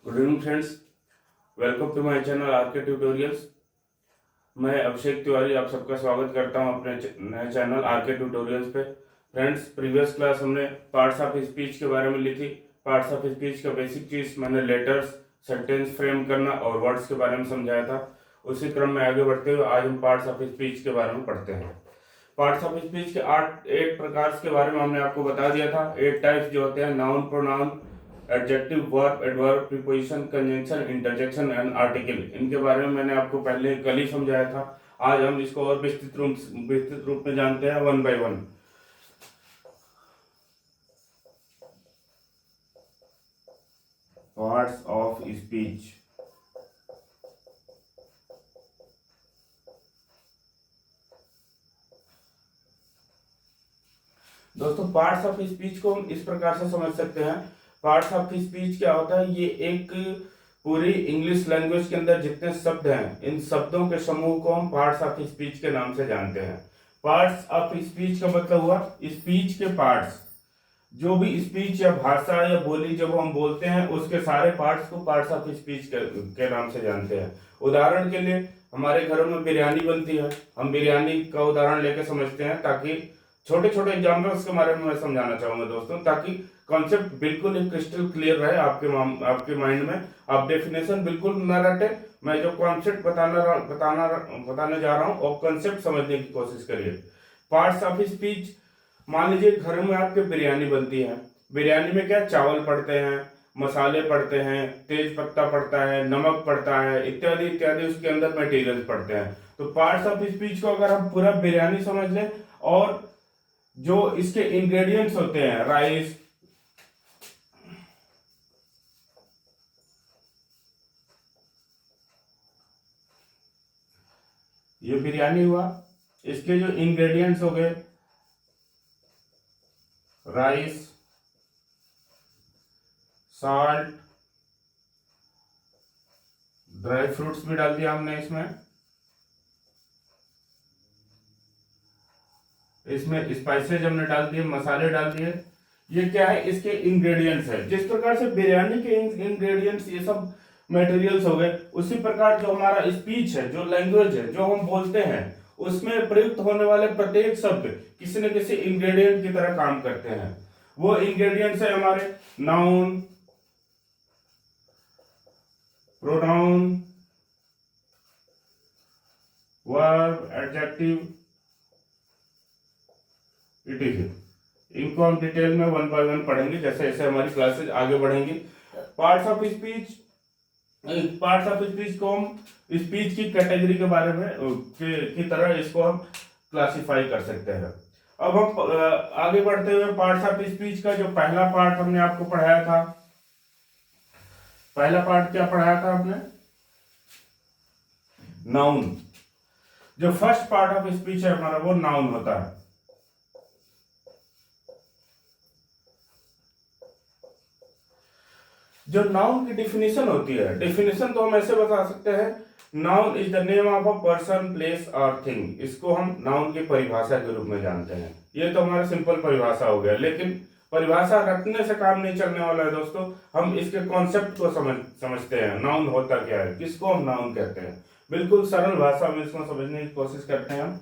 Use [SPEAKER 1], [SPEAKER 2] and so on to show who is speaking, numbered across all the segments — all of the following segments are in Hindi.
[SPEAKER 1] Good evening friends, welcome to my channel R K tutorials. मैं अभिषेक तिवारी आप सबका स्वागत करता हूं अपने नए चैनल आर के ट्यूटोरियल्स पे। फ्रेंड्स, प्रीवियस क्लास हमने पार्ट्स ऑफ स्पीच के बारे में ली थी। पार्ट्स ऑफ स्पीच का बेसिक चीज़ मैंने लेटर्स, सेंटेंस फ्रेम करना और वर्ड्स के बारे में समझाया था। उसी क्रम में आगे बढ़ते हुए आज हम पार्ट्स ऑफ स्पीच के बारे में पढ़ते हैं। पार्ट्स ऑफ स्पीच के एट प्रकार के बारे में हमने आपको बता दिया था। 8 टाइप्स जो होते हैं: noun, pronoun, adjective, verb, adverb, preposition, conjunction, interjection and article. इनके बारे में मैंने आपको पहले कल ही समझाया था। आज हम इसको और विस्तृत रूप में जानते हैं, one by one. Parts of speech. दोस्तों, पार्ट्स ऑफ स्पीच को हम इस प्रकार से समझ सकते हैं। पार्ट्स ऑफ स्पीच क्या होता है? ये एक पूरी इंग्लिश लैंग्वेज के अंदर जितने शब्द हैं, इन शब्दों के समूह को हम पार्ट्स ऑफ स्पीच के नाम से जानते हैं। पार्ट्स ऑफ स्पीच का मतलब हुआ स्पीच के पार्ट्स। जो भी स्पीच या भाषा या बोली जब हम बोलते हैं, उसके सारे पार्ट्स को पार्ट्स ऑफ स्पीच के नाम से जानते हैं। उदाहरण के लिए, हमारे घरों में बिरयानी बनती है। हम बिरयानी का उदाहरण लेके समझते हैं, ताकि छोटे छोटे एग्जाम्पल्स के बारे में मैं समझाना चाहूंगा दोस्तों, ताकि कॉन्सेप्ट बिल्कुल एक क्रिस्टल क्लियर रहे आपके माइंड में। आप डेफिनेशन बिल्कुल न रटे। मैं जो कॉन्सेप्ट बताने जा रहा हूँ और कॉन्सेप्ट समझने की कोशिश करिए। पार्ट्स ऑफ स्पीच, मान लीजिए घर में आपके बिरयानी बनती है। बिरयानी में क्या चावल पड़ते हैं, मसाले पड़ते हैं, तेज पत्ता पड़ता है, नमक पड़ता है, इत्यादि इत्यादि उसके अंदर मटेरियल पड़ते हैं। तो पार्ट्स ऑफ स्पीच को अगर हम पूरा बिरयानी समझ लें, और जो इसके इंग्रेडिएंट्स होते हैं, राइस, ये बिरयानी हुआ, इसके जो इंग्रेडिएंट्स हो गए, राइस, साल्ट, ड्राई फ्रूट्स भी डाल दिया हमने इसमें स्पाइसेज हमने डाल दिए, मसाले डाल दिए। ये क्या है? इसके इंग्रेडिएंट्स है। जिस प्रकार से बिरयानी के इंग्रेडिएंट्स ये सब मटेरियल्स हो गए, उसी प्रकार जो हमारा स्पीच है, जो लैंग्वेज है, जो हम बोलते हैं, उसमें प्रयुक्त होने वाले प्रत्येक शब्द किसी न किसी इंग्रेडिएंट की तरह काम करते हैं। वो इंग्रेडिएंट्स है हमारे noun, pronoun, verb, adjective, etc.. इनको हम डिटेल में वन बाय वन पढ़ेंगे जैसे जैसे हमारी क्लासेज आगे बढ़ेंगी। Parts of speech, parts of speech को हम स्पीच की कैटेगरी के बारे में की तरह इसको हम क्लासिफाई कर सकते हैं। अब हम आगे बढ़ते हुए पार्ट्स ऑफ स्पीच का जो पहला पार्ट हमने आपको पढ़ाया था, पहला पार्ट क्या पढ़ाया था आपने? नाउन। जो फर्स्ट पार्ट ऑफ स्पीच है हमारा, वो नाउन होता है। जो नाउन की डिफिनेशन होती है, डिफिनेशन तो हम ऐसे बता सकते हैं, noun is the name of a person, place और थिंग। इसको हम नाउन की परिभाषा के रूप में जानते हैं। ये तो हमारा सिंपल परिभाषा हो गया, लेकिन परिभाषा रखने से काम नहीं चलने वाला है दोस्तों। हम इसके कॉन्सेप्ट को समझते हैं। नाउन होता क्या है, किसको हम नाउन कहते हैं, बिल्कुल सरल भाषा में इसको समझने की कोशिश करते हैं हम।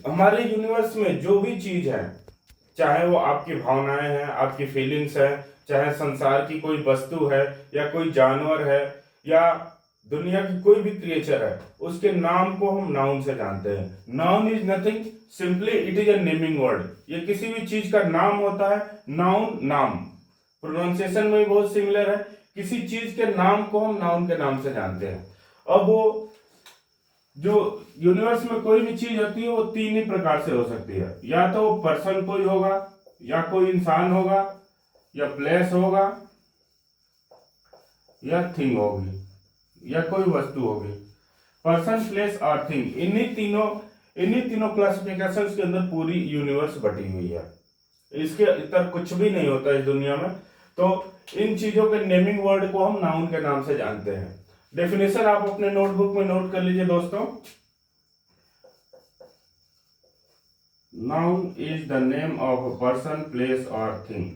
[SPEAKER 1] हमारे यूनिवर्स में जो भी चीज है, चाहे वो आपकी भावनाएं हैं, आपकी फीलिंग्स है, चाहे संसार की कोई वस्तु है, या कोई जानवर है, या दुनिया की कोई भी क्रिएचर है, उसके नाम को हम नाउन से जानते हैं। Noun is nothing, simply it is a naming word. ये किसी भी चीज का नाम होता है। नाउन, नाम, प्रोनाउंसिएशन में भी बहुत सिमिलर है। किसी चीज के नाम को हम नाउन के नाम से जानते हैं। अब वो जो यूनिवर्स में कोई भी चीज होती है, वो तीन ही प्रकार से हो सकती है। या तो पर्सन कोई होगा, या कोई इंसान होगा, या प्लेस होगा, या थिंग होगी, या कोई वस्तु होगी। पर्सन, प्लेस और थिंग, इन्हीं तीनों क्लासिफिकेशंस के अंदर पूरी यूनिवर्स बटी हुई है। इसके इतर कुछ भी नहीं होता इस दुनिया में। तो इन चीजों के नेमिंग वर्ड को हम नाउन के नाम से जानते हैं। डेफिनेशन आप अपने नोटबुक में नोट कर लीजिए दोस्तों। Noun is the name of a person, place और थिंग।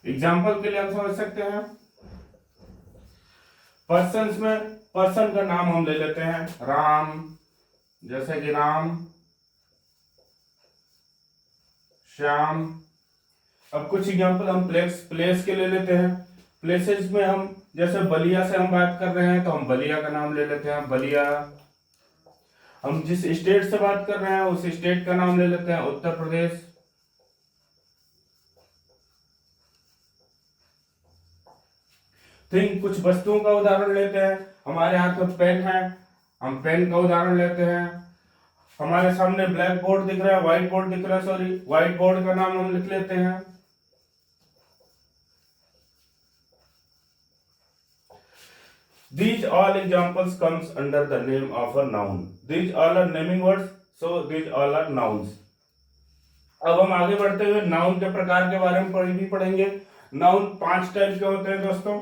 [SPEAKER 1] एग्जाम्पल के लिए हम समझ सकते हैं, पर्सन्स में पर्सन का नाम हम ले लेते हैं राम, जैसे कि राम, श्याम। अब कुछ एग्जाम्पल हम प्लेस के ले लेते हैं। प्लेसेस में हम जैसे बलिया से हम बात कर रहे हैं तो हम बलिया का नाम ले लेते हैं बलिया। हम जिस स्टेट से बात कर रहे हैं उस स्टेट का नाम ले लेते हैं उत्तर प्रदेश। तो कुछ वस्तुओं का उदाहरण लेते हैं। हमारे हाथ में पेन है, हम पेन का उदाहरण लेते हैं। हमारे सामने ब्लैक बोर्ड दिख रहा है, व्हाइट बोर्ड दिख रहा है, सॉरी, व्हाइट बोर्ड का नाम हम लिख लेते हैं। These all examples comes under the name of a noun. These all are naming words, so these all are nouns. अब हम आगे बढ़ते हुए नाउन के प्रकार के बारे में भी पढ़ेंगे। नाउन 5 टाइप के होते हैं दोस्तों।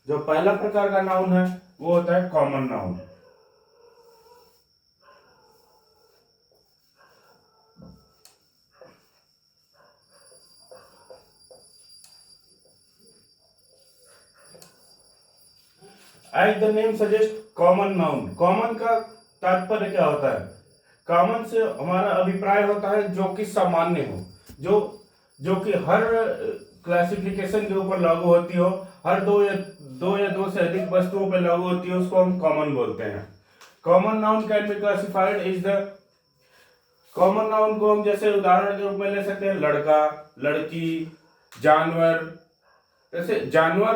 [SPEAKER 1] जो पहला प्रकार का नाउन है वो होता है common noun. As the name suggest, common noun. Common का तात्पर्य क्या होता है? कॉमन से हमारा अभिप्राय होता है जो कि सामान्य हो, जो कि हर क्लासिफिकेशन के ऊपर लागू होती हो, हर दो या दो से अधिक वस्तुओं पर लागू होती है, उसको हम कॉमन बोलते हैं। Common noun can be classified is the, common noun को हम जैसे उदाहरण के रूप में ले सकते हैं लड़का, लड़की, जानवर। जैसे जानवर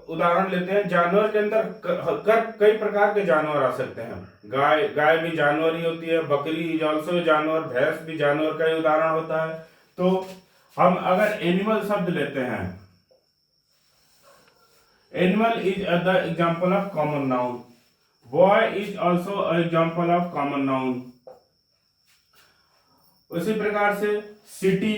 [SPEAKER 1] उदाहरण लेते हैं, जानवर के अंदर कई प्रकार के जानवर आ सकते हैं। गाय भी जानवर ही होती है, बकरी इज ऑल्सो जानवर, भैंस भी जानवर का ही उदाहरण होता है। तो हम अगर एनिमल शब्द लेते हैं, animal is the example of common noun, boy is also example of common noun. उसी प्रकार से सिटी,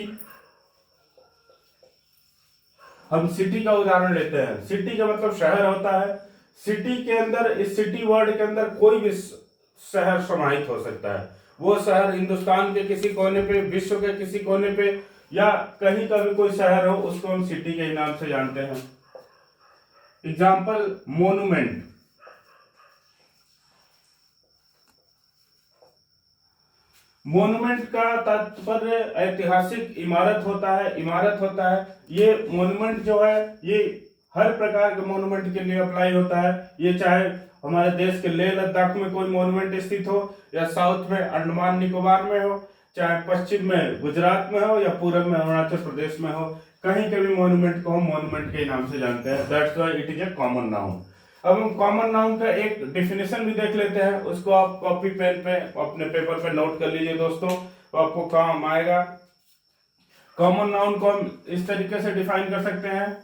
[SPEAKER 1] हम सिटी का उदाहरण लेते हैं। सिटी का मतलब शहर होता है। सिटी के अंदर, इस सिटी वर्ड के अंदर कोई भी शहर समाहित हो सकता है। वो शहर हिंदुस्तान के किसी कोने पे, विश्व के किसी कोने पे, या कहीं का भी कोई शहर हो, उसको हम सिटी के नाम से जानते हैं। Example monument. मोन्यूमेंट का तात्पर्य ऐतिहासिक इमारत होता है। ये मोन्यूमेंट जो है ये हर प्रकार के मोन्यूमेंट के लिए अप्लाई होता है। ये चाहे हमारे देश के लेह लद्दाख में कोई मोन्यूमेंट स्थित हो, या साउथ में अंडमान निकोबार में हो, चाहे पश्चिम में गुजरात में हो, या पूर्व में अरुणाचल प्रदेश में हो, कहीं के भी मोन्यूमेंट को हम मोन्यूमेंट के नाम से जानते हैं। That's why it is a common noun. अब हम कॉमन नाउन का एक डेफिनेशन भी देख लेते हैं, उसको आप कॉपी पेन पे अपने पेपर पे नोट कर लीजिए दोस्तों, तो आपको काम आएगा। कॉमन नाउन को हम इस तरीके से डिफाइन कर सकते हैं,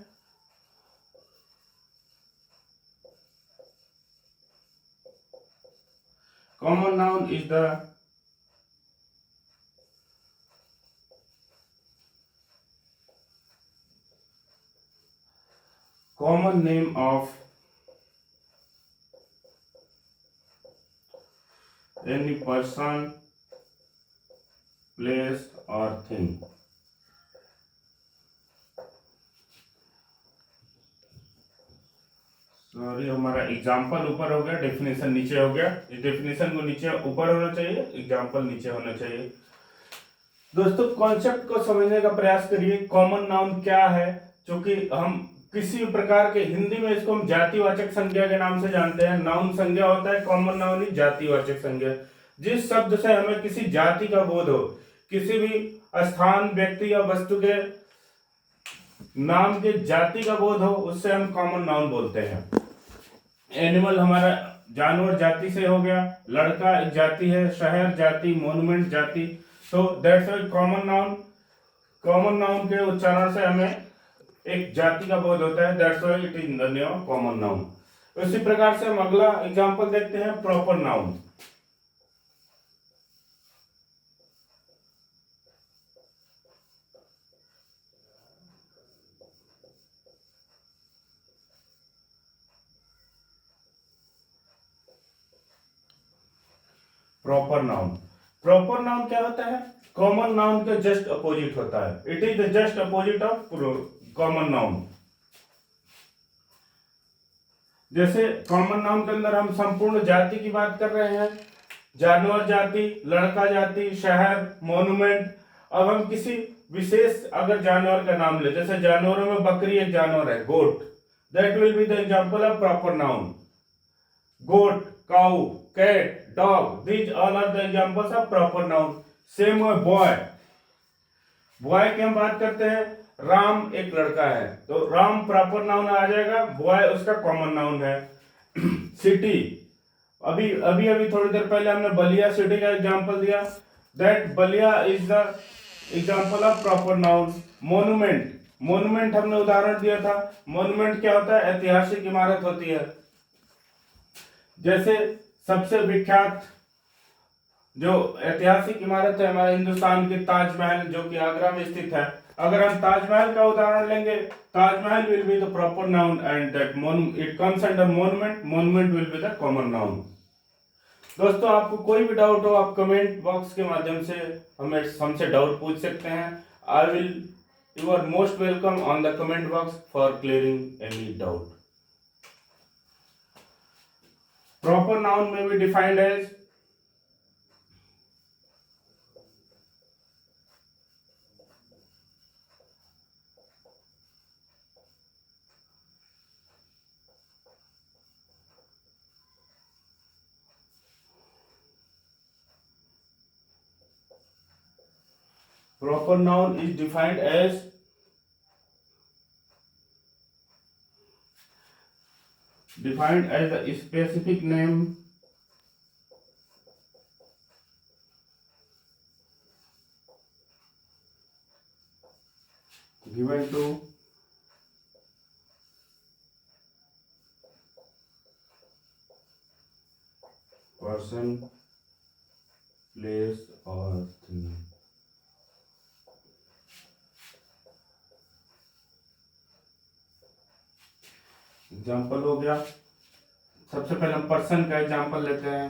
[SPEAKER 1] common noun is the common name of any person, place or thing। Sorry, हमारा एग्जाम्पल ऊपर हो गया, डेफिनेशन नीचे हो गया। इस डेफिनेशन को नीचे ऊपर होना चाहिए, एग्जाम्पल नीचे होना चाहिए। दोस्तों कॉन्सेप्ट को समझने का प्रयास करिए। कॉमन नाउन क्या है? क्योंकि हम किसी प्रकार के, हिंदी में इसको हम जातिवाचक संज्ञा के नाम से जानते हैं। नाउन संज्ञा होता है, कॉमन नाउन ही जातिवाचक संज्ञा। जिस शब्द से हमें किसी जाति का बोध हो, किसी भी स्थान, व्यक्ति या वस्तु के नाम के जाति का बोध हो, उससे हम कॉमन नाउन बोलते हैं। एनिमल हमारा जानवर जाति से हो गया, लड़का एक जाति है, शहर जाति, मोन्यूमेंट जाति। तो दैट्स व्हाई कॉमन नाउन के उच्चारण से हमें एक जाति का बोध होता है। That's why it is the name of common noun. उसी प्रकार से हम अगला एग्जांपल देखते हैं, proper noun. Proper noun. Proper noun क्या होता है? कॉमन नाउन के जस्ट अपोजिट होता है। It is the just opposite of common noun. जैसे कॉमन नाउन के अंदर हम संपूर्ण जाति की बात कर रहे हैं, जानवर जाति, लड़का जाति, शहर, मॉन्यूमेंट। अब हम किसी विशेष अगर जानवर का नाम ले, जैसे जानवरों में बकरी एक जानवर है, goat, that will be the example of proper noun. Goat, cow, cat, dog, these all are the examples of proper noun. Same है बॉय। बॉय की हम बात करते हैं, राम एक लड़का है तो राम प्रॉपर नाउन आ जाएगा, बॉय उसका कॉमन नाउन है। सिटी, अभी अभी अभी थोड़ी देर पहले हमने बलिया सिटी का एग्जांपल दिया, that Ballia is the example of proper noun. Monument, monument हमने उदाहरण दिया था। मॉन्यूमेंट क्या होता है? ऐतिहासिक इमारत होती है। जैसे सबसे विख्यात जो ऐतिहासिक इमारत है हमारे हिंदुस्तान की, ताजमहल, जो कि आगरा में स्थित है। अगर हम ताजमहल का उदाहरण लेंगे, Taj Mahal will be the proper noun and that it comes under monument, monument will be the common noun. दोस्तों, आपको कोई भी डाउट हो आप कमेंट बॉक्स के माध्यम से हमें हमसे डाउट पूछ सकते हैं। I will you are most welcome on the comment box for clearing any doubt. Proper noun may be defined as proper noun is defined as a specific name given to person, place or thing। Example हो गया, सबसे पहले हम पर्सन का एग्जाम्पल लेते हैं।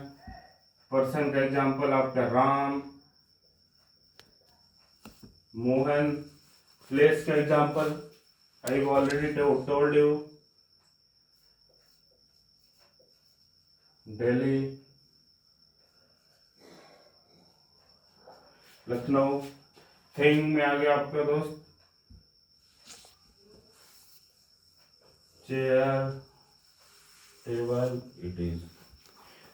[SPEAKER 1] पर्सन का एग्जाम्पल आपका राम, मोहन। प्लेस का example I have already told you, Delhi, Lucknow. Thing में आ गया आपका दोस्त chair, table, it is.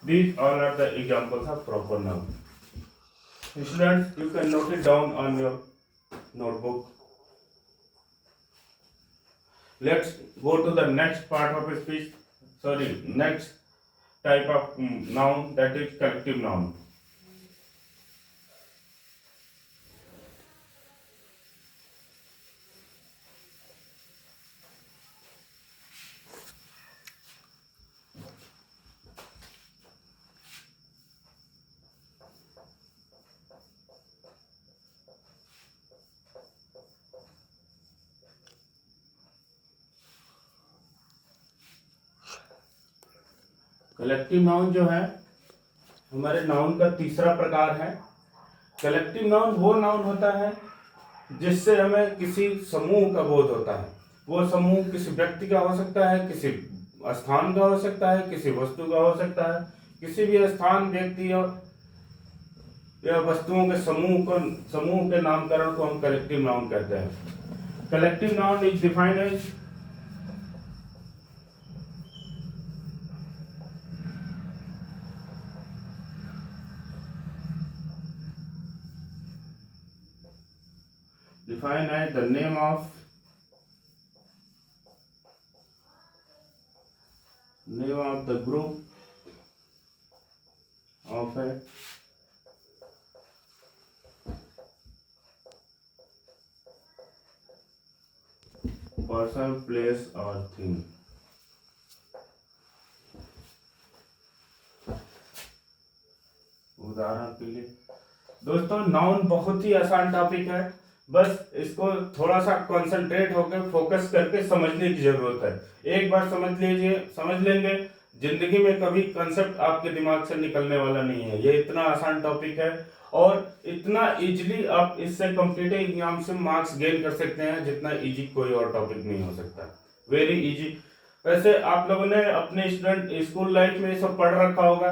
[SPEAKER 1] These all are the examples of proper noun. Students, you can note it down on your notebook. Let's go to the next part of speech. Next type of noun, that is collective noun. Collective noun जो है हमारे नाउन का तीसरा प्रकार है। कलेक्टिव नाउन वो नाउन होता है जिससे हमें किसी समूह का बोध होता है। वो समूह किसी व्यक्ति का हो सकता है, किसी स्थान का हो सकता है, किसी वस्तु का हो सकता है। किसी भी स्थान, व्यक्ति या वस्तुओं के समूह के नामकरण को हम कलेक्टिव नाउन कहते हैं। Collective noun is defined as the name of the group of a person, place or thing। उदाहरण के लिए दोस्तों, नाउन बहुत ही आसान टॉपिक है, बस इसको थोड़ा सा कंसंट्रेट होकर फोकस करके समझने की जरूरत है। एक बार समझ लेंगे, जिंदगी में कभी कंसेप्ट आपके दिमाग से निकलने वाला नहीं है। ये इतना आसान टॉपिक है और इतना इजीली आप इससे कॉम्पिटिटिव एग्जाम से मार्क्स गेन कर सकते हैं जितना इजी कोई और टॉपिक नहीं हो सकता। Very easy. वैसे आप लोगों ने अपने स्टूडेंट स्कूल लाइफ में ये सब पढ़ रखा होगा।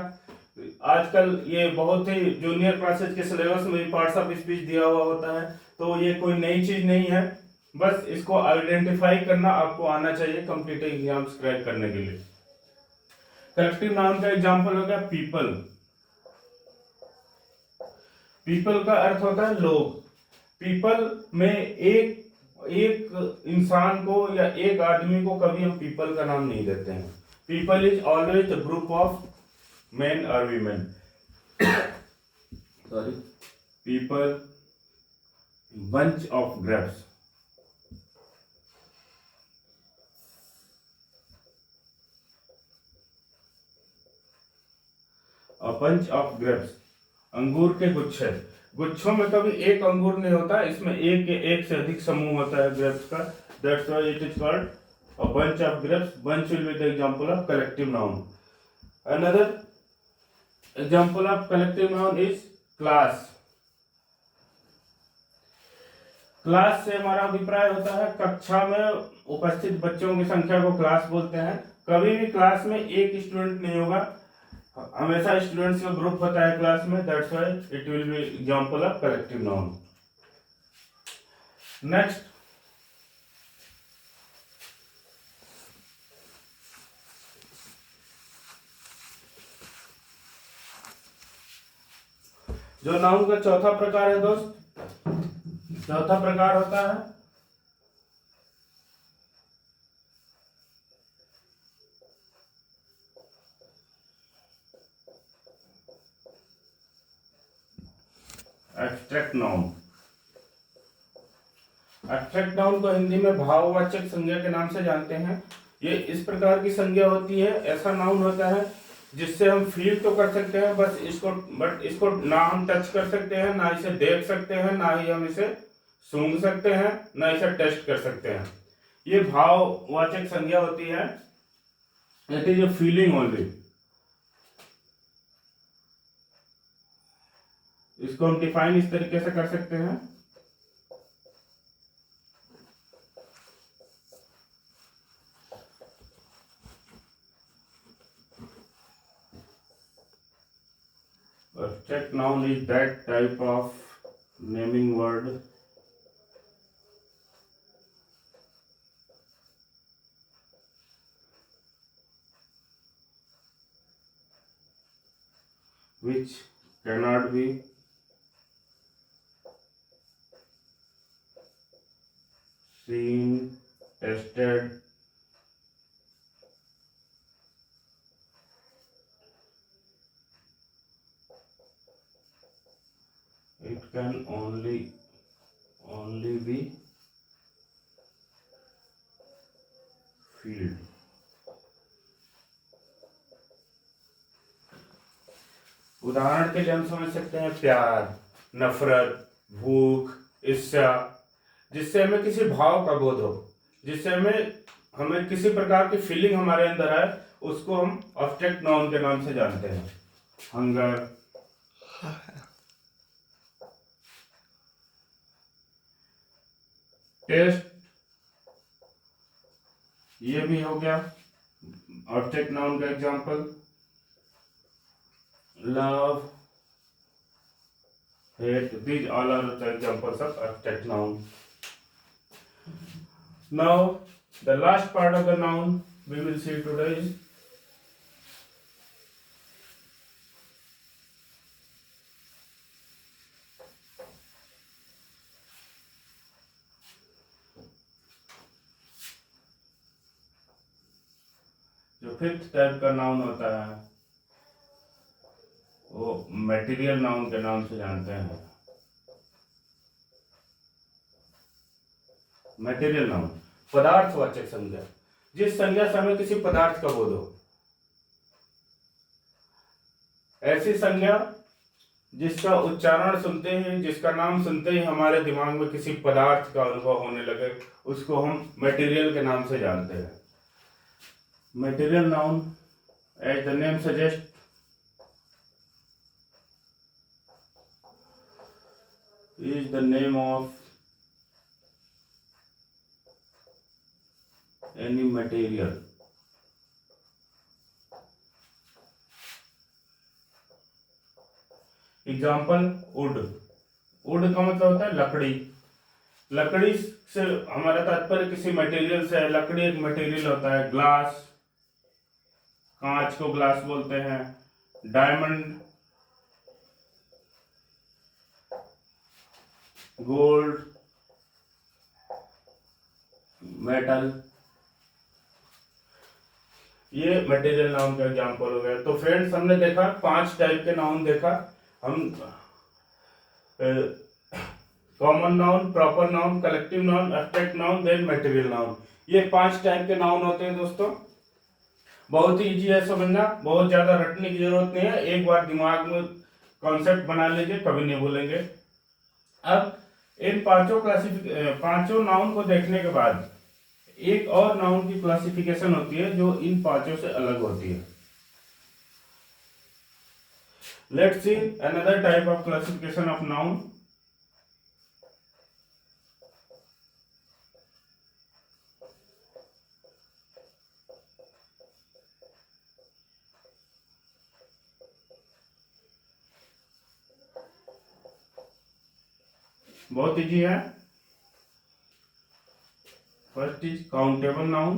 [SPEAKER 1] आजकल ये बहुत ही जूनियर क्लासेज के सिलेबस में भी पार्ट्स ऑफ स्पीच दिया हुआ होता है, तो ये कोई नई चीज नहीं है। बस इसको आइडेंटिफाई करना आपको आना चाहिए कॉम्पिटिटिव एग्जाम्स क्रैक करने के लिए। कलेक्टिव नाउन का एग्जांपल हो गया पीपल। पीपल का अर्थ होता है लोग। पीपल में एक इंसान को या एक आदमी को कभी हम पीपल का नाम नहीं देते हैं। People is always the group of men or women. Sorry. People, bunch of grapes. A bunch of grapes. अंगूर के गुच्छे। गुच्छों में कभी एक अंगूर नहीं होता, इसमें एक से अधिक समूह होता है ग्रेप्स का। That's why it is called a bunch of grapes. Bunch will be the example of collective noun. Another example of collective noun is class. Class से हमारा अभिप्राय होता है कक्षा में उपस्थित बच्चों की संख्या को क्लास बोलते हैं। कभी भी क्लास में एक स्टूडेंट नहीं होगा, हमेशा स्टूडेंट्स का ग्रुप होता है क्लास में। That's why it will be example of collective noun. Next, जो नाउन का चौथा प्रकार है दोस्त, चौथा प्रकार होता है एब्स्ट्रैक्ट नाउन। एब्स्ट्रैक्ट नाउन को हिंदी में भाववाचक संज्ञा के नाम से जानते हैं। ये इस प्रकार की संज्ञा होती है, ऐसा नाउन होता है जिससे हम फील तो कर सकते हैं बट इसको ना हम टच कर सकते हैं, ना इसे देख सकते हैं, ना ही हम इसे सूंघ सकते हैं, ना इसे टेस्ट कर सकते हैं। ये भाववाचक संज्ञा होती है। It is a feeling only. इसको हम डिफाइन इस तरीके से कर सकते हैं, abstract noun is that type of naming word which cannot be seen, tested, it can only be felt. उदाहरण के लिए हम समझ सकते हैं प्यार, नफरत, भूख, ईर्ष्या, जिससे हमें किसी भाव का बोध हो, जिससे हमें किसी प्रकार की फीलिंग हमारे अंदर आए, उसको हम एब्स्ट्रैक्ट नाउन के नाम से जानते हैं। हंगर, टेस्ट, ये भी हो गया एब्स्ट्रैक्ट नाउन का example. Love, hate, these all are the examples of abstract noun. Now the last part of the noun we will see today is जो फिफ्थ टाइप का नाउन होता है वो मटेरियल नाउन के नाम से जानते हैं। मटेरियल नाउन पदार्थवाचक संज्ञा, जिस संज्ञा से हमें किसी पदार्थ का बोध हो। ऐसी संज्ञा जिसका उच्चारण सुनते ही, जिसका नाम सुनते ही हमारे दिमाग में किसी पदार्थ का अनुभव होने लगे, उसको हम मटेरियल के नाम से जानते हैं। Material noun As the name suggests, is the name of any material. Example would. Would का मतलब होता है लकड़ी। लकड़ी से हमारा तात्पर्य किसी मटेरियल से है। लकड़ी एक मटेरियल होता है। ग्लास, कांच को ग्लास बोलते हैं। डायमंड, गोल्ड, मेटल, ये मटेरियल नाउन का एग्जाम्पल हो गया। तो फ्रेंड्स हमने देखा 5 टाइप के नाउन देखा हम। Common noun, proper noun, collective noun, abstract noun, then material noun. ये 5 टाइप के नाउन होते हैं दोस्तों। बहुत ही इजी है समझना, बहुत ज्यादा रटने की जरूरत नहीं है। एक बार दिमाग में कॉन्सेप्ट बना लीजिए, कभी नहीं भूलेंगे। अब इन पांचों नाउन को देखने के बाद एक और नाउन की क्लासिफिकेशन होती है जो इन 5 से अलग होती है। Let's see another type of classification of noun. बहुत इजी है। First is countable noun,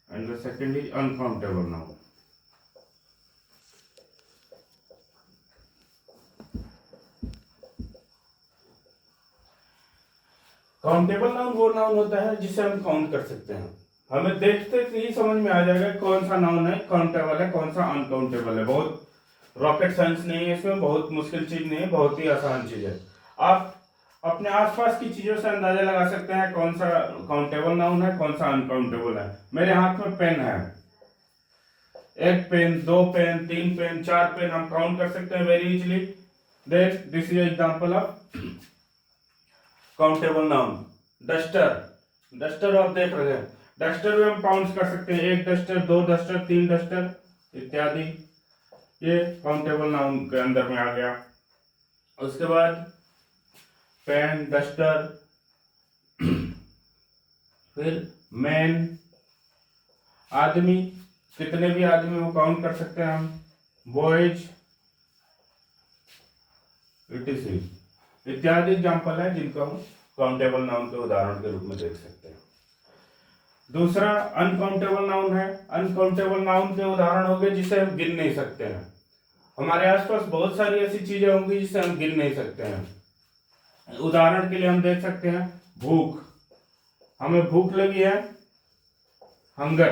[SPEAKER 1] and the second is uncountable noun. Countable noun वो नाउन होता है जिसे हम काउंट कर सकते हैं। हमें देखते ही समझ में आ जाएगा कौन सा नाउन है काउंटेबल है, कौन सा अनकाउंटेबल है। बहुत रॉकेट साइंस नहीं है इसमें, बहुत मुश्किल चीज नहीं है, बहुत ही आसान चीज है। आप अपने आसपास की चीजों से अंदाजा लगा सकते हैं कौन सा काउंटेबल नाउन है, कौन सा अनकाउंटेबल है। मेरे हाथ में पेन है, 1 पेन, 2 पेन, 3 पेन, 4 पेन हम काउंट कर सकते हैं very easily. Then this is example of countable noun. Duster, duster आप देख रहे हैं, डस्टर में हम काउंट कर सकते हैं 1 डस्टर, 2 डस्टर, 3 डस्टर इत्यादि। ये काउंटेबल नाउन के अंदर में आ गया। उसके बाद पेन, डस्टर, फिर मैन, आदमी, कितने भी आदमी वो काउंट कर सकते हैं हम। बॉयज, इत्यादि एग्जाम्पल है जिनको हम काउंटेबल नाउन के उदाहरण के रूप में देख सकते हैं। दूसरा अनकाउंटेबल नाउन है। अनकाउंटेबल नाउन के उदाहरण हो गए जिसे हम गिन नहीं सकते हैं। हमारे आसपास बहुत सारी ऐसी चीजें होंगी जिसे हम गिन नहीं सकते हैं। उदाहरण के लिए हम देख सकते हैं भूख, हमें भूख लगी है, hunger.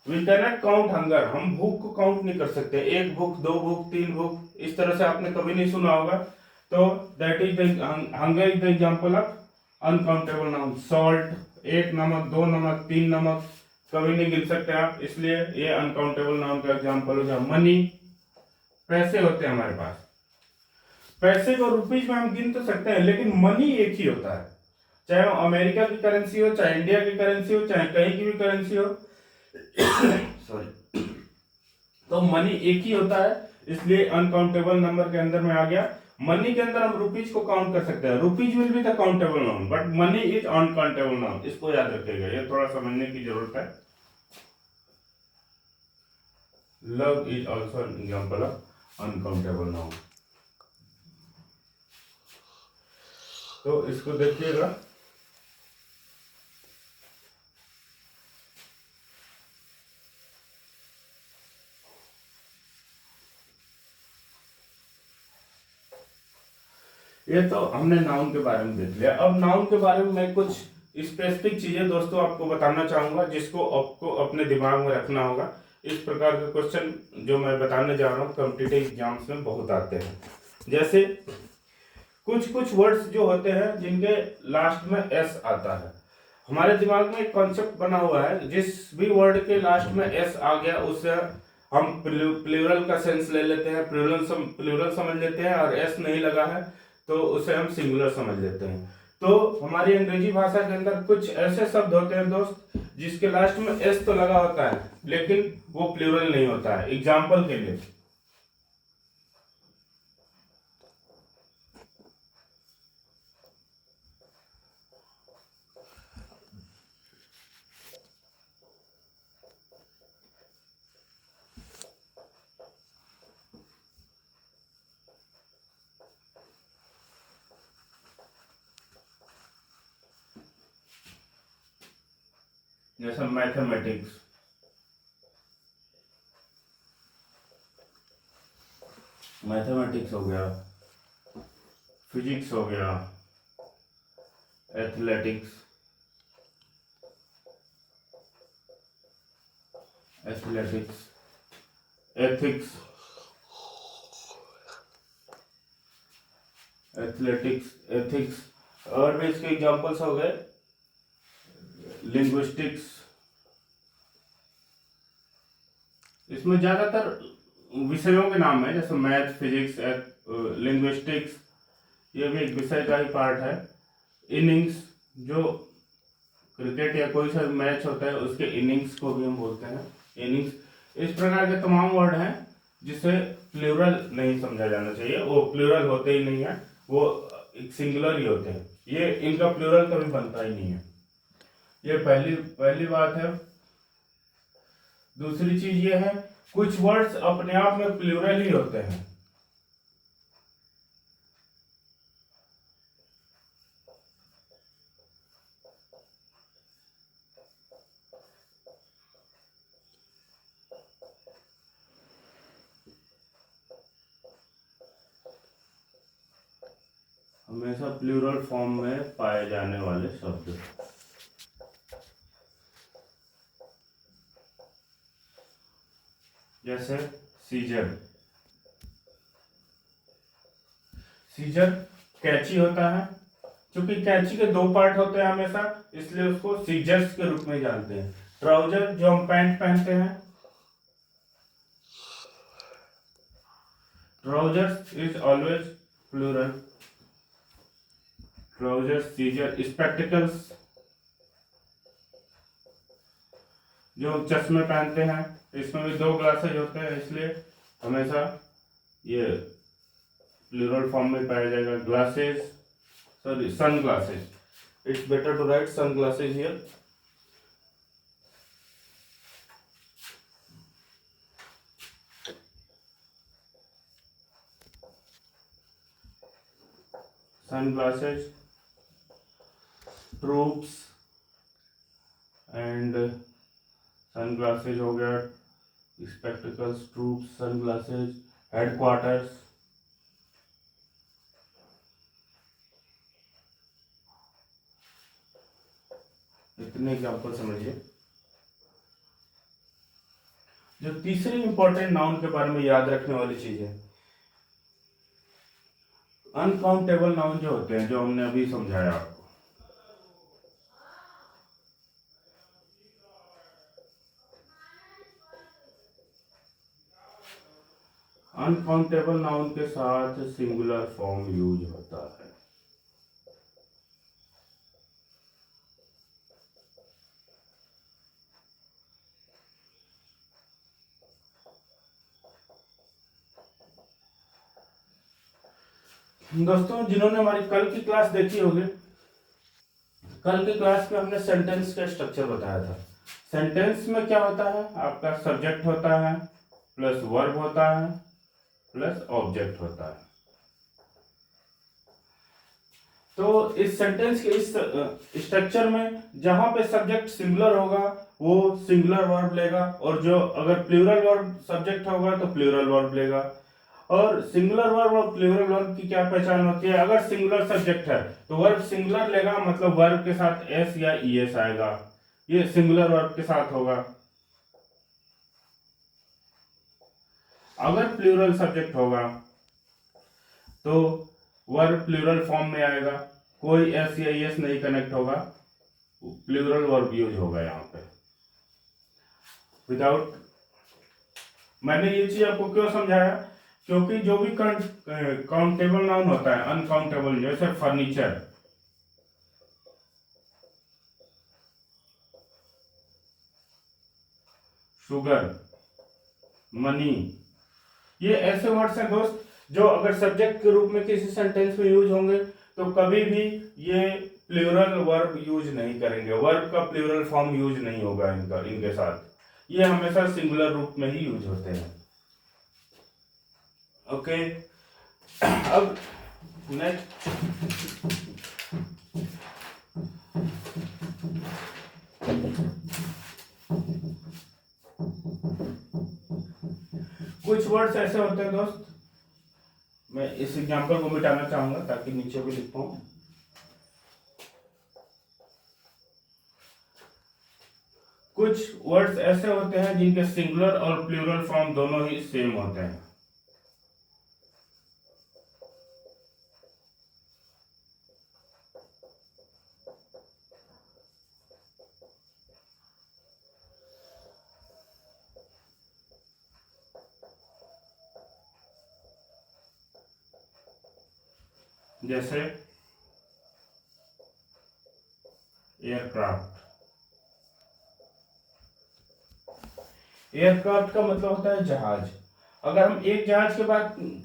[SPEAKER 1] We can not count hunger, हम भूख को काउंट नहीं कर सकते। 1 भूख, 2 भूख, 3 भूख, इस तरह से आपने कभी नहीं सुना होगा। तो that is hunger is the example of uncountable noun. Salt, 1 नमक, 2 नमक, 3 नमक, कभी नहीं गिन सकते आप, इसलिए ये अनकाउंटेबल नाउन का एग्जांपल हो गया। मनी, पैसे होते हैं हमारे पास। पैसे को रुपीज में हम गिन तो सकते हैं, लेकिन मनी एक ही होता है। चाहे वो अमेरिका की करेंसी हो, चाहे इंडिया की करेंसी हो, चाहे कहीं की भी करेंसी हो सॉरी, तो मनी एक ही होता है, इसलिए अनकाउंटेबल नंबर के अंदर में आ गया। मनी के अंदर हम रुपीज को काउंट कर सकते हैं। Rupees will be the countable noun, but money is uncountable noun. इसको याद रखिएगा, ये थोड़ा समझने की जरूरत है। Love is also an example of uncountable noun. तो इसको देखिएगा, ये तो हमने नाउन के बारे में देख लिया। अब नाउन के बारे में मैं कुछ स्पेसिफिक चीजें दोस्तों आपको बताना चाहूंगा जिसको आपको अपने दिमाग में रखना होगा। इस प्रकार के क्वेश्चन जो मैं बताने जा रहा हूँ कॉम्पिटिटिव एग्जाम्स में बहुत आते हैं। जैसे कुछ कुछ वर्ड्स जो होते हैं जिनके लास्ट में एस आता है। हमारे दिमाग में एक कॉन्सेप्ट बना हुआ है, जिस भी वर्ड के लास्ट में एस आ गया उससे हम प्लूरल का सेंस ले लेते हैं, प्लूरल समझ लेते हैं, और एस नहीं लगा है तो उसे हम सिंगुलर समझ लेते हैं। तो हमारी अंग्रेजी भाषा के अंदर कुछ ऐसे शब्द होते हैं दोस्त जिसके लास्ट में एस तो लगा होता है लेकिन वो प्लूरल नहीं होता है। एग्जाम्पल के लिए जैसे मैथमेटिक्स, मैथमेटिक्स हो गया, फिजिक्स हो गया, athletics, athletics, ethics, athletics, ethics, और भी इसके एग्जांपल्स हो गए लिंग्विस्टिक्स। इसमें ज्यादातर विषयों के नाम है, जैसे मैथ, फिजिक्स, लिंग्विस्टिक्स, ये भी एक विषय का ही पार्ट है। इनिंग्स, जो क्रिकेट या कोई सा मैच होता है उसके इनिंग्स को भी हम बोलते हैं इनिंग्स। इस प्रकार के तमाम वर्ड हैं जिसे प्लूरल नहीं समझा जाना चाहिए, वो प्लूरल होते ही नहीं है, वो एक सिंगुलर ही होते हैं, ये इनका प्लूरल कभी बनता ही नहीं है। ये पहली बात है। दूसरी चीज ये है, कुछ वर्ड्स अपने आप में प्लूरल ही होते हैं। हमेशा प्लूरल फॉर्म में पाए जाने वाले शब्द, जैसे सीजर। सीजर कैंची होता है, क्योंकि कैंची के दो पार्ट होते हैं हमेशा, इसलिए उसको सीजर्स के रूप में जानते हैं। ट्राउजर, जो हम पैंट पहनते हैं, trousers is always plural. Trousers, scissor. Spectacles, जो चश्मे पहनते हैं, इसमें भी दो ग्लासेज होते हैं, इसलिए हमेशा ये प्लूरल फॉर्म में पाया जाएगा। Glasses, sorry, sun glasses, it's better to write sun glasses here. Sun glasses, troops and sun glasses हो गया, spectacles, troops, sun glasses, headquarters. इतने एग्जाम्पल समझिए। जो तीसरी इंपॉर्टेंट नाउन के बारे में याद रखने वाली चीज है, अनकाउंटेबल नाउन जो होते हैं, जो हमने अभी समझाया आपको। अनकाउंटेबल नाउन के साथ सिंगुलर फॉर्म यूज होता है। दोस्तों, जिन्होंने हमारी कल की क्लास देखी होगी, कल की क्लास में हमने सेंटेंस का स्ट्रक्चर बताया था। सेंटेंस में क्या होता है, आपका सब्जेक्ट होता है, प्लस वर्ब होता है, प्लस ऑब्जेक्ट होता है। तो इस सेंटेंस के इस स्ट्रक्चर में जहां पे सब्जेक्ट सिंगुलर होगा वो सिंगुलर वर्ब लेगा, और जो अगर प्लूरल वर्ब सब्जेक्ट होगा तो प्लूरल वर्ब लेगा। और सिंगुलर वर्ब और प्लूरल वर्ब की क्या पहचान होती है, अगर सिंगुलर सब्जेक्ट है तो वर्ब सिंगुलर लेगा, मतलब वर्ब के साथ एस या ईएस आएगा, ये सिंगुलर वर्ब के साथ होगा। अगर प्लूरल सब्जेक्ट होगा तो वर्ब प्लूरल फॉर्म में आएगा, कोई एस या ईएस नहीं कनेक्ट होगा, प्लूरल वर्ब यूज होगा यहाँ पे विदाउट। मैंने ये चीज आपको क्यों समझाया, क्योंकि जो भी काउंटेबल नाउन होता है, अनकाउंटेबल, जैसे फर्नीचर, शुगर, मनी। ये ऐसे वर्ड्स हैं दोस्त जो अगर सब्जेक्ट के रूप में किसी सेंटेंस में यूज होंगे तो कभी भी ये प्लूरल वर्ब यूज नहीं करेंगे, वर्ब का प्लूरल फॉर्म यूज नहीं होगा इनके साथ, ये हमेशा सिंगुलर रूप में ही यूज होते हैं। ओके, अब नेक्स्ट कुछ वर्ड्स ऐसे होते हैं दोस्त, मैं इस एग्जांपल को मिटाना चाहूंगा ताकि नीचे भी लिख पाऊं। कुछ वर्ड्स ऐसे होते हैं जिनके सिंगुलर और प्लूरल फॉर्म दोनों ही सेम होते हैं। जैसे एयरक्राफ्ट, एयरक्राफ्ट का मतलब होता है जहाज। अगर हम एक जहाज के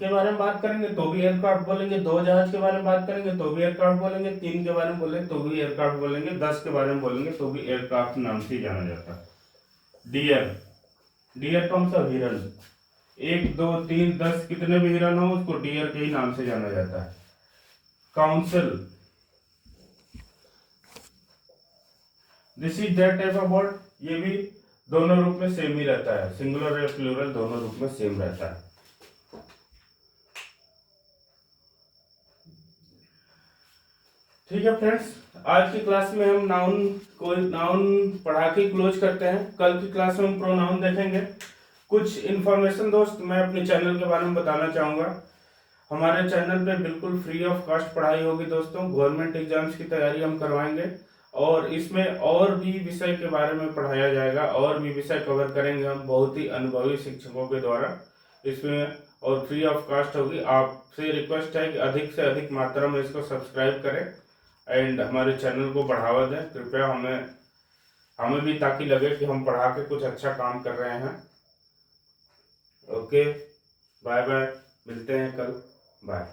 [SPEAKER 1] बारे में बात करेंगे तो भी एयरक्राफ्ट बोलेंगे, दो जहाज के बारे में बात करेंगे तो भी एयरक्राफ्ट बोलेंगे, तीन के बारे में बोलेंगे तो भी एयरक्राफ्ट बोलेंगे, 10 के बारे में बोलेंगे तो भी एयरक्राफ्ट नाम से जाना जाता है। डियर, डियर का मतलब हिरन, 1 2 3 10 कितने भी हिरन हो उसको डियर के ही नाम से जाना जाता है। Council, this is that type of word, ये भी दोनों रूप में सेम ही रहता है, सिंगुलर या प्लूरल दोनों रूप में सेम रहता है। ठीक है फ्रेंड्स, आज की क्लास में हम नाउन पढ़ा के क्लोज करते हैं। कल की क्लास में हम प्रोनाउन देखेंगे। कुछ इन्फॉर्मेशन दोस्त मैं अपने चैनल के बारे में बताना चाहूंगा। हमारे चैनल पे बिल्कुल फ्री ऑफ कॉस्ट पढ़ाई होगी दोस्तों, गवर्नमेंट एग्जाम्स की तैयारी हम करवाएंगे और इसमें और भी विषय के बारे में पढ़ाया जाएगा, और भी विषय कवर करेंगे हम बहुत ही अनुभवी शिक्षकों के द्वारा इसमें, और फ्री ऑफ कॉस्ट होगी। आपसे रिक्वेस्ट है कि अधिक से अधिक मात्रा में इसको सब्सक्राइब करें एंड हमारे चैनल को बढ़ावा दें कृपया, हमें भी ताकि लगे कि हम पढ़ा के कुछ अच्छा काम कर रहे हैं। ओके, बाय बाय, मिलते हैं कल, बाय।